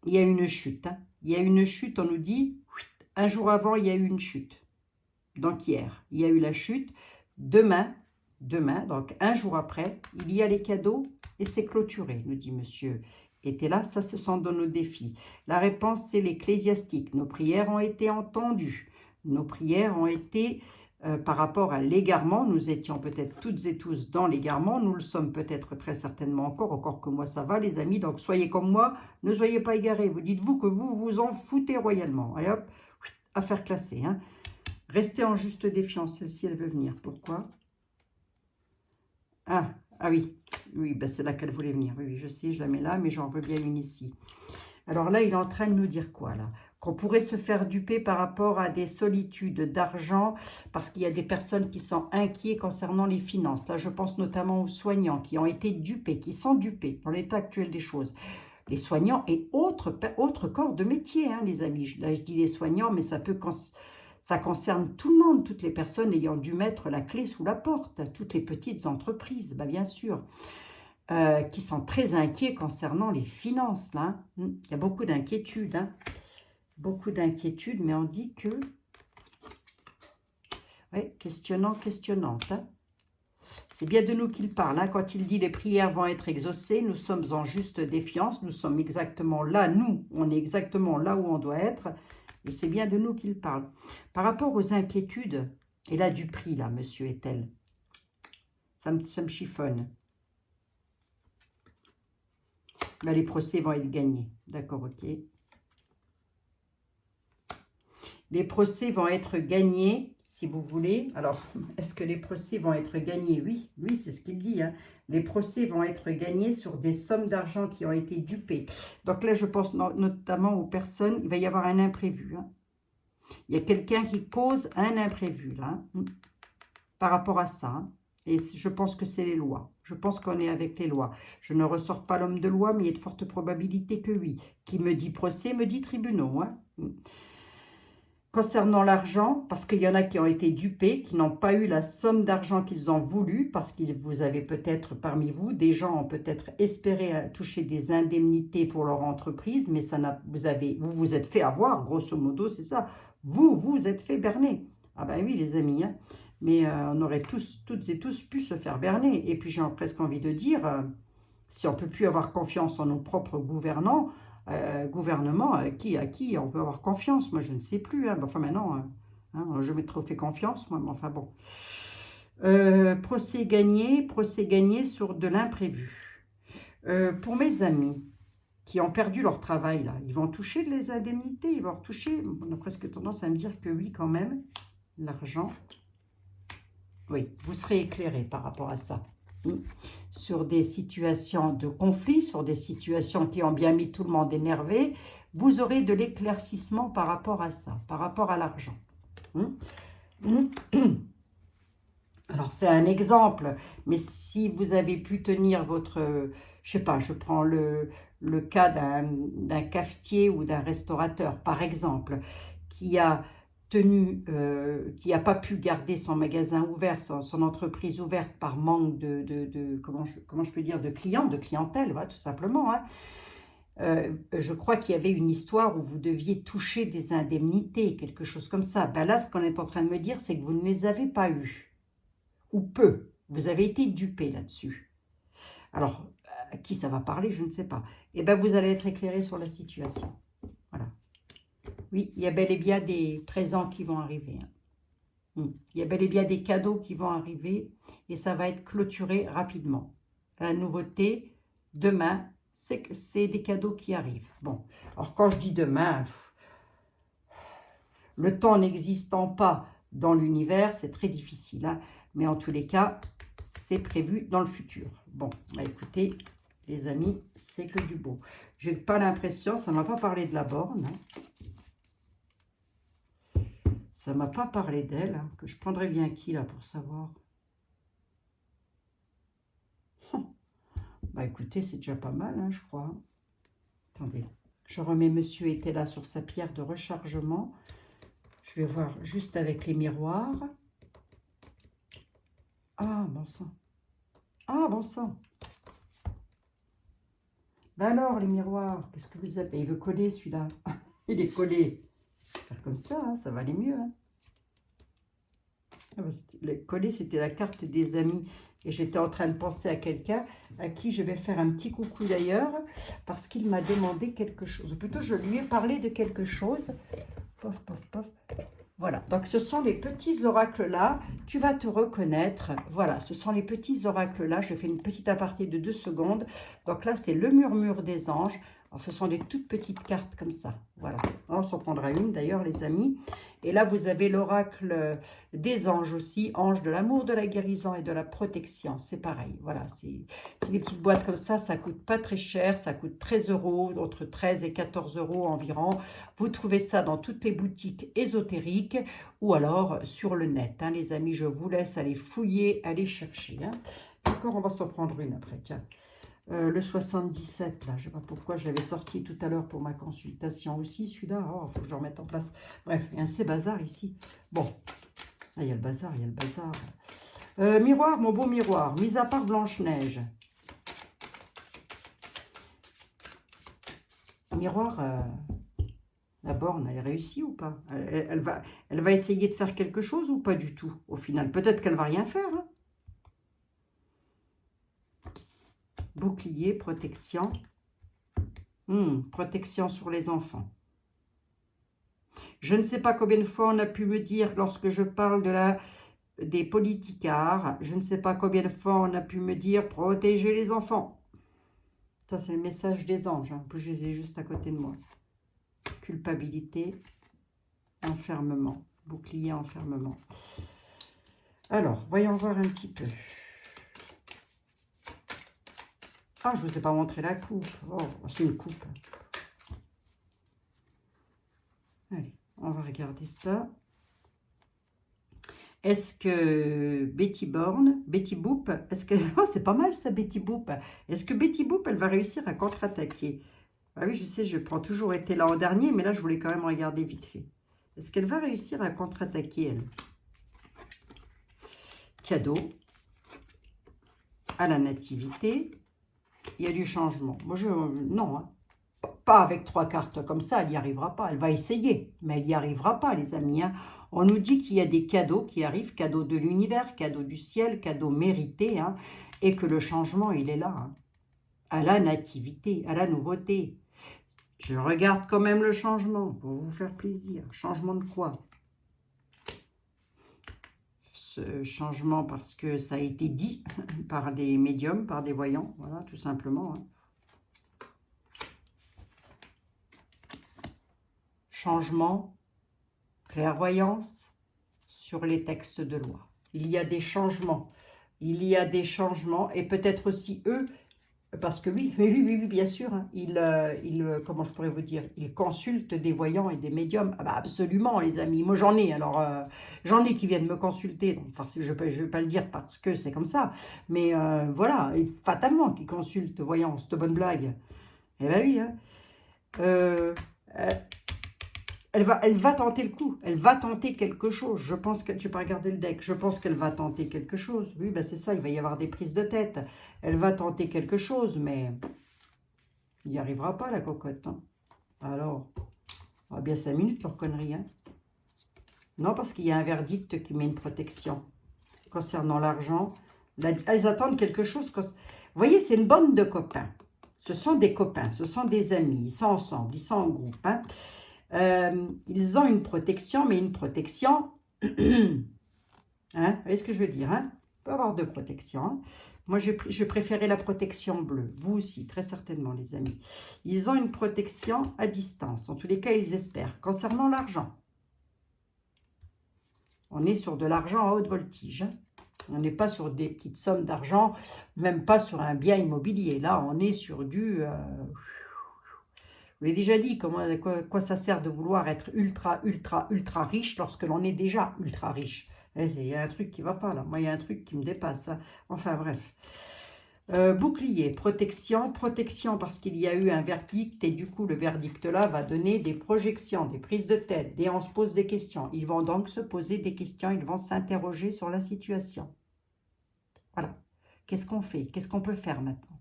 Il y a une chute. Hein. Il y a une chute, on nous dit, un jour avant, il y a eu une chute. Donc hier, il y a eu la chute. Demain, donc un jour après, il y a les cadeaux et c'est clôturé, nous dit monsieur. Était là, ça ce sont dans nos défis. La réponse, c'est l'ecclésiastique. Nos prières ont été entendues. Nos prières ont été, par rapport à l'égarement, nous étions peut-être toutes et tous dans l'égarement, nous le sommes peut-être très certainement encore que moi ça va les amis, donc soyez comme moi, ne soyez pas égarés. Vous dites-vous que vous vous en foutez royalement. Et hop, affaire classée. Hein. Restez en juste défiance, celle-ci elle veut venir. Pourquoi? Ah oui, ben c'est là qu'elle voulait venir. Oui, je sais, je la mets là, mais j'en veux bien une ici. Alors là, il est en train de nous dire quoi là? Qu'on pourrait se faire duper par rapport à des solitudes d'argent, parce qu'il y a des personnes qui sont inquiets concernant les finances. Là, je pense notamment aux soignants qui ont été dupés, qui sont dupés dans l'état actuel des choses. Les soignants et autres corps de métier, hein, les amis. Là, je dis les soignants, mais ça concerne tout le monde, toutes les personnes ayant dû mettre la clé sous la porte, toutes les petites entreprises, bah bien sûr, qui sont très inquiets concernant les finances. Là. Il y a beaucoup d'inquiétudes, hein. Beaucoup d'inquiétudes, mais on dit que... Oui, questionnante. Hein. C'est bien de nous qu'il parle. Hein. Quand il dit les prières vont être exaucées, nous sommes en juste défiance, nous sommes exactement là, on est exactement là où on doit être. Et c'est bien de nous qu'il parle. Par rapport aux inquiétudes, et là du prix, là, monsieur Etel, ça me chiffonne. Là, les procès vont être gagnés. D'accord, ok. Les procès vont être gagnés, si vous voulez. Alors, est-ce que les procès vont être gagnés? Oui, c'est ce qu'il dit. Hein. Les procès vont être gagnés sur des sommes d'argent qui ont été dupées. Donc là, je pense notamment aux personnes, il va y avoir un imprévu. Hein. Il y a quelqu'un qui cause un imprévu, là. par rapport à ça. Hein. Et je pense que c'est les lois. Je pense qu'on est avec les lois. Je ne ressors pas l'homme de loi, mais il y a de fortes probabilités que oui. Qui me dit procès, me dit tribunaux. Hein. Concernant l'argent, parce qu'il y en a qui ont été dupés, qui n'ont pas eu la somme d'argent qu'ils ont voulu, parce que vous avez peut-être parmi vous, des gens ont peut-être espéré toucher des indemnités pour leur entreprise, mais ça vous vous êtes fait avoir, grosso modo, c'est ça. Vous vous êtes fait berner. Ah ben oui, les amis, hein. Mais on aurait toutes et tous pu se faire berner. Et puis j'ai presque envie de dire, si on ne peut plus avoir confiance en nos propres gouvernants, gouvernement, à qui on peut avoir confiance? Moi, je ne sais plus. Hein. Enfin, maintenant, hein, je m'ai trop fait confiance, moi, mais enfin bon. Procès gagné sur de l'imprévu. Pour mes amis qui ont perdu leur travail, là, ils vont toucher les indemnités, ils vont toucher, on a presque tendance à me dire que oui, quand même, l'argent. Oui, vous serez éclairé par rapport à ça. Sur des situations de conflit, sur des situations qui ont bien mis tout le monde énervé, vous aurez de l'éclaircissement par rapport à ça, par rapport à l'argent. Alors, c'est un exemple, mais si vous avez pu tenir votre... Je sais pas, je prends le cas d'un cafetier ou d'un restaurateur, par exemple, qui a tenu, qui n'a pas pu garder son magasin ouvert, son entreprise ouverte par manque comment je peux dire, de clients, de clientèle, voilà, tout simplement. Hein. Je crois qu'il y avait une histoire où vous deviez toucher des indemnités, quelque chose comme ça. Ben là, ce qu'on est en train de me dire, c'est que vous ne les avez pas eues, ou peu. Vous avez été dupé là-dessus. Alors, à qui ça va parler, je ne sais pas. Eh bien, vous allez être éclairé sur la situation. Voilà. Oui, il y a bel et bien des présents qui vont arriver. Hein. Il y a bel et bien des cadeaux qui vont arriver et ça va être clôturé rapidement. La nouveauté, demain, c'est que c'est des cadeaux qui arrivent. Bon, alors quand je dis demain, le temps n'existant pas dans l'univers, c'est très difficile. Hein, mais en tous les cas, c'est prévu dans le futur. Bon, bah écoutez, les amis, c'est que du beau. J'ai pas l'impression, ça ne m'a pas parlé de la borne. Hein. Ça ne m'a pas parlé d'elle, hein, que je prendrais bien qui là pour savoir. Bah écoutez, c'est déjà pas mal, hein, je crois. Attendez, je remets Monsieur était là sur sa pierre de rechargement. Je vais voir juste avec les miroirs. Ah, bon sang. Ah, bon sang. Ben alors, les miroirs, qu'est-ce que vous avez? Il veut coller celui-là. Il est collé. Faire comme ça, hein, ça va aller mieux. Hein. Ah ben, coller, c'était la carte des amis. Et j'étais en train de penser à quelqu'un à qui je vais faire un petit coucou d'ailleurs, parce qu'il m'a demandé quelque chose. Ou plutôt, je lui ai parlé de quelque chose. Pof, pof, pof. Voilà, donc ce sont les petits oracles-là. Tu vas te reconnaître. Voilà, ce sont les petits oracles-là. Je fais une petite aparté de 2 secondes. Donc là, c'est le murmure des anges. Alors, ce sont des toutes petites cartes comme ça. Voilà, on s'en prendra une d'ailleurs, les amis. Et là, vous avez l'oracle des anges aussi. Ange de l'amour, de la guérison et de la protection. C'est pareil, voilà. C'est des petites boîtes comme ça. Ça coûte pas très cher. Ça coûte 13 €, entre 13 et 14 € environ. Vous trouvez ça dans toutes les boutiques ésotériques ou alors sur le net. Hein, les amis, je vous laisse aller fouiller, aller chercher. Hein. D'accord, on va s'en prendre une après. Tiens. Le 77, là, je ne sais pas pourquoi je l'avais sorti tout à l'heure pour ma consultation aussi, celui-là. Oh, il faut que je le remette en place. Bref, il y a un c'est bazar ici. Bon, là, il y a le bazar, il y a le bazar. Miroir, mon beau miroir, mis à part Blanche-Neige. Miroir, la borne, elle est réussie ou pas? Elle va essayer de faire quelque chose ou pas du tout, au final? Peut-être qu'elle va rien faire, hein. Bouclier, protection. Protection sur les enfants. Je ne sais pas combien de fois on a pu me dire lorsque je parle des politicards, je ne sais pas combien de fois on a pu me dire protéger les enfants. Ça, c'est le message des anges. Hein. En plus, je les ai juste à côté de moi. Culpabilité, enfermement. Bouclier, enfermement. Alors, voyons voir un petit peu. Ah, je ne vous ai pas montré la coupe. Oh, c'est une coupe. Allez, on va regarder ça. Est-ce que Betty Boop, est-ce que... Oh, c'est pas mal ça, Betty Boop. Est-ce que Betty Boop, elle va réussir à contre-attaquer? Ah oui, je sais, je prends toujours été là en dernier, mais là, je voulais quand même regarder vite fait. Est-ce qu'elle va réussir à contre-attaquer, elle? Cadeau. À la nativité. Il y a du changement. Moi, non, hein. Pas avec 3 cartes comme ça, elle n'y arrivera pas. Elle va essayer, mais elle n'y arrivera pas, les amis, hein. On nous dit qu'il y a des cadeaux qui arrivent, cadeaux de l'univers, cadeaux du ciel, cadeaux mérités, hein, et que le changement, il est là, hein, à la nativité, à la nouveauté. Je regarde quand même le changement, pour vous faire plaisir. Changement de quoi? Ce changement parce que ça a été dit par des médiums, par des voyants, voilà, tout simplement, hein. Changement, clairvoyance sur les textes de loi. Il y a des changements. Il y a des changements et peut-être aussi eux, parce que oui, bien sûr, hein, comment je pourrais vous dire, ils consultent des voyants et des médiums. Ah bah absolument, les amis. Moi, j'en ai. Alors, j'en ai qui viennent me consulter. Donc, je ne vais pas le dire parce que c'est comme ça. Mais voilà, et fatalement, qui consultent voyants. C'est une bonne blague. Eh bien oui, hein. Elle va tenter le coup, elle va tenter quelque chose. Je pense que, je n'ai pas regardé le deck, je pense qu'elle va tenter quelque chose. Oui, ben c'est ça, il va y avoir des prises de tête. Elle va tenter quelque chose, mais il n'y arrivera pas, la cocotte, hein. Alors, on va bien 5 minutes pour connerie, hein. Non, parce qu'il y a un verdict qui met une protection. Concernant l'argent, elles attendent quelque chose. Vous voyez, c'est une bande de copains. Ce sont des copains, ce sont des amis, ils sont ensemble, ils sont en groupe, hein. Ils ont une protection, mais une protection, hein, vous voyez ce que je veux dire, hein? On peut avoir deux protections, hein. Moi, je préférais la protection bleue. Vous aussi, très certainement, les amis. Ils ont une protection à distance. En tous les cas, ils espèrent. Concernant l'argent, on est sur de l'argent à haute voltige, hein. On n'est pas sur des petites sommes d'argent, même pas sur un bien immobilier. Là, on est sur du... Je vous l'ai déjà dit, quoi ça sert de vouloir être ultra riche lorsque l'on est déjà ultra riche. Il y a un truc qui ne va pas là. Moi, il y a un truc qui me dépasse, hein. Enfin, bref. Bouclier, protection parce qu'il y a eu un verdict et du coup, le verdict là va donner des projections, des prises de tête, on se pose des questions. Ils vont donc se poser des questions, ils vont s'interroger sur la situation. Voilà. Qu'est-ce qu'on fait? Qu'est-ce qu'on peut faire maintenant?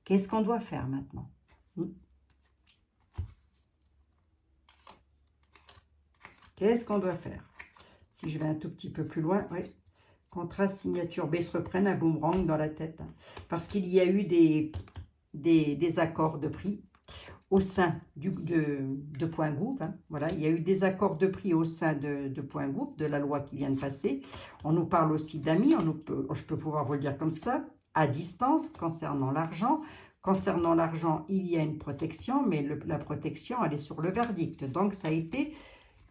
Qu'est-ce qu'on doit faire maintenant? Qu'est-ce qu'on doit faire? Si je vais un tout petit peu plus loin, oui. Contrat, signature, B, se reprennent un boomerang dans la tête, hein, parce qu'il y a eu des accords de prix au sein de Point Gouv, hein. Voilà, il y a eu des accords de prix au sein de Point Gouv, de la loi qui vient de passer. On nous parle aussi d'amis, je peux pouvoir vous le dire comme ça, à distance, concernant l'argent. Concernant l'argent, il y a une protection, mais la protection, elle est sur le verdict. Donc, ça a été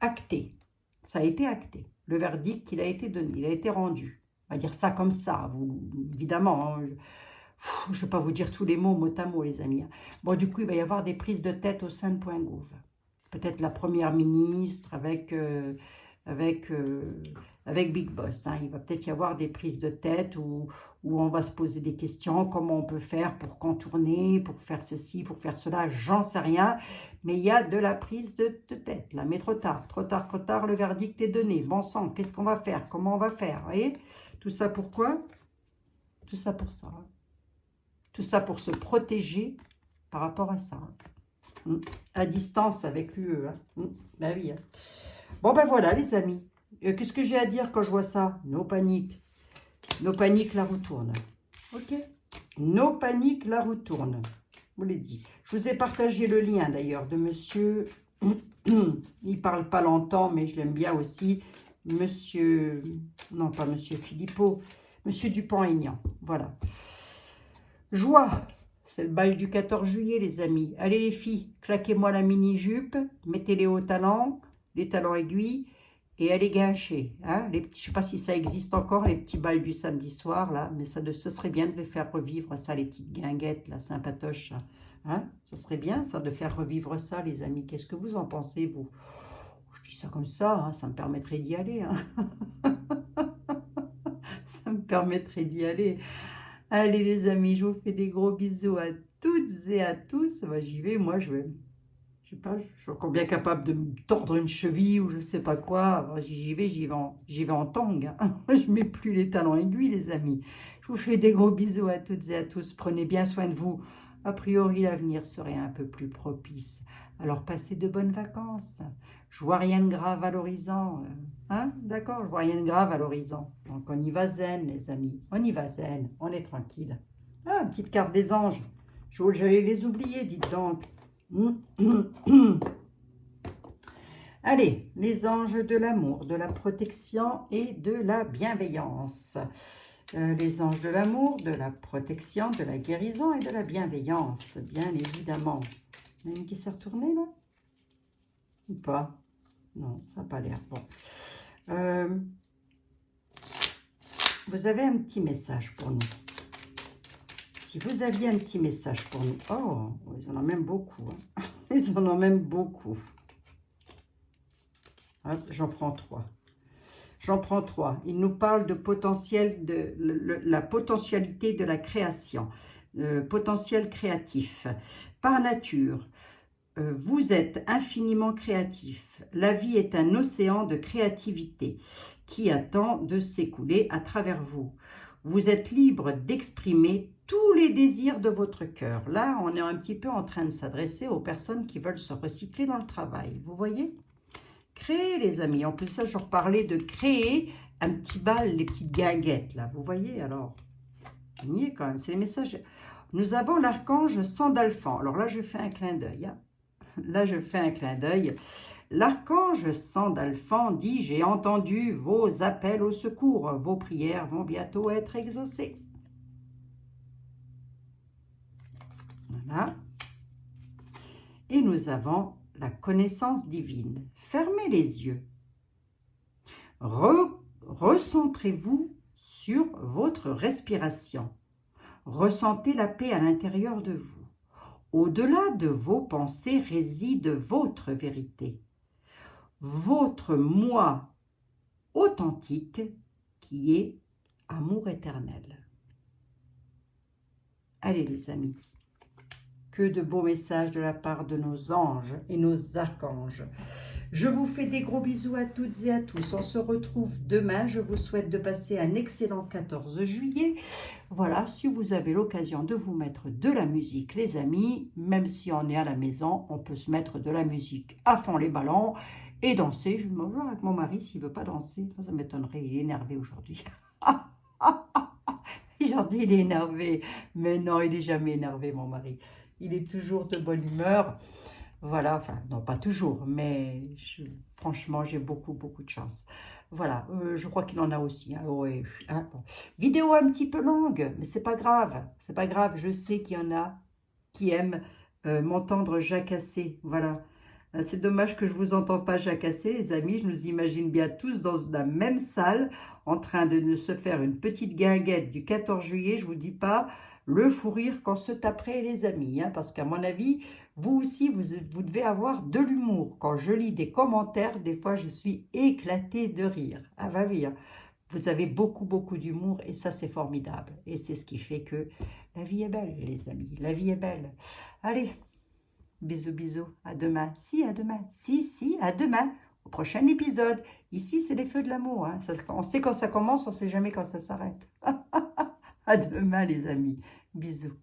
acté. Ça a été acté. Le verdict, il a été donné, il a été rendu. On va dire ça comme ça, évidemment, hein, je ne vais pas vous dire tous les mots mot à mot, les amis, hein. Bon, du coup, il va y avoir des prises de tête au sein de Point Gouv. Peut-être la première ministre avec Big Boss, hein. Il va peut-être y avoir des prises de tête où on va se poser des questions, comment on peut faire pour contourner, pour faire ceci, pour faire cela, j'en sais rien. Mais il y a de la prise de tête, là, mais trop tard, le verdict est donné. Bon sang, qu'est-ce qu'on va faire? Comment on va faire? Vous voyez? Tout ça pourquoi? Tout ça pour ça, hein. Tout ça pour se protéger par rapport à ça, hein. À distance avec l'UE, hein. Ben oui, hein. Bon, ben voilà, les amis. Qu'est-ce que j'ai à dire quand je vois ça? No panique. No panique, la roue tourne. Ok? No panique, la roue tourne. Je vous l'ai dit. Je vous ai partagé le lien, d'ailleurs, de monsieur... Il parle pas longtemps, mais je l'aime bien aussi. Monsieur... Non, pas monsieur Philippot. Monsieur Dupont-Aignan. Voilà. Joie. C'est le bal du 14 juillet, les amis. Allez, les filles, claquez-moi la mini-jupe. Mettez les hauts talons, les talons aiguilles. Et allez gâcher, hein, je ne sais pas si ça existe encore, les petits bals du samedi soir, là, mais ce serait bien de les faire revivre, ça, les petites guinguettes, là, sympatoches, hein, ça serait bien, ça, de faire revivre ça, les amis. Qu'est-ce que vous en pensez, vous? Je Je dis ça comme ça, hein, ça me permettrait d'y aller. Hein. Ça me permettrait d'y aller. Allez les amis, je vous fais des gros bisous à toutes et à tous. Bah, j'y vais, moi je sais pas, je suis encore bien capable de me tordre une cheville ou je sais pas quoi. Alors, j'y vais en tong. Hein. Je mets plus les talons aiguilles les amis. Je vous fais des gros bisous à toutes et à tous. Prenez bien soin de vous. A priori, l'avenir serait un peu plus propice. Alors, passez de bonnes vacances. Je vois rien de grave à l'horizon. Hein? D'accord? Je vois rien de grave à l'horizon. Donc, on y va zen, les amis. On y va zen. On est tranquille. Ah, une petite carte des anges. J'allais les oublier, dites donc. Allez, les anges de l'amour, de la protection et de la bienveillance. Les anges de l'amour, de la protection, de la guérison et de la bienveillance, bien évidemment. Il y en a une qui s'est retournée là? Ou pas? Non, ça n'a pas l'air. Bon. Vous avez un petit message pour nous. Si vous aviez un petit message pour nous. Oh, ils en ont même beaucoup. Hein. Ils en ont même beaucoup. J'en prends 3. J'en prends 3. Il nous parle de potentiel, de la potentialité de la création, potentiel créatif. Par nature, vous êtes infiniment créatif. La vie est un océan de créativité qui attend de s'écouler à travers vous. Vous êtes libre d'exprimer tous les désirs de votre cœur. Là, on est un petit peu en train de s'adresser aux personnes qui veulent se recycler dans le travail. Vous voyez ? Créer, les amis. En plus, ça, je reparlais de créer un petit bal, les petites guinguettes, là. Vous voyez, alors, on y est quand même. C'est les messages. Nous avons l'archange Sandalphon. Alors là, je fais un clin d'œil. Hein. Là, je fais un clin d'œil. L'archange Sandalphon dit « J'ai entendu vos appels au secours. Vos prières vont bientôt être exaucées. » Voilà. Et nous avons la connaissance divine. Fermez les yeux. Recentrez-vous sur votre respiration. Ressentez la paix à l'intérieur de vous. Au-delà de vos pensées réside votre vérité. Votre moi authentique qui est amour éternel. Allez les amis. Que de beaux messages de la part de nos anges et nos archanges. Je vous fais des gros bisous à toutes et à tous. On se retrouve demain. Je vous souhaite de passer un excellent 14 juillet. Voilà, si vous avez l'occasion de vous mettre de la musique, les amis, même si on est à la maison, on peut se mettre de la musique à fond les ballons et danser. Je vais me voir avec mon mari s'il ne veut pas danser. Ça m'étonnerait, il est énervé aujourd'hui. Aujourd'hui, il est énervé. Mais non, il n'est jamais énervé, mon mari. Il est toujours de bonne humeur. Voilà, enfin, non, pas toujours, mais franchement, j'ai beaucoup de chance. Voilà, je crois qu'il en a aussi. Hein, ouais, hein, bon. Vidéo un petit peu longue, mais c'est pas grave. C'est pas grave, je sais qu'il y en a qui aiment m'entendre jacasser. Voilà. C'est dommage que je ne vous entends pas jacasser, les amis. Je nous imagine bien tous dans la même salle, en train de se faire une petite guinguette du 14 juillet. Je ne vous dis pas le fou rire qu'on se taperait, les amis. Hein, parce qu'à mon avis, vous aussi, vous devez avoir de l'humour. Quand je lis des commentaires, des fois, je suis éclatée de rire. Ah, va rire. Vous avez beaucoup d'humour et ça, c'est formidable. Et c'est ce qui fait que la vie est belle, les amis. La vie est belle. Allez. Bisous, à demain. Si, à demain. Si, à demain. Au prochain épisode. Ici, c'est les feux de l'amour. Hein. On sait quand ça commence, on ne sait jamais quand ça s'arrête. À demain, les amis. Bisous.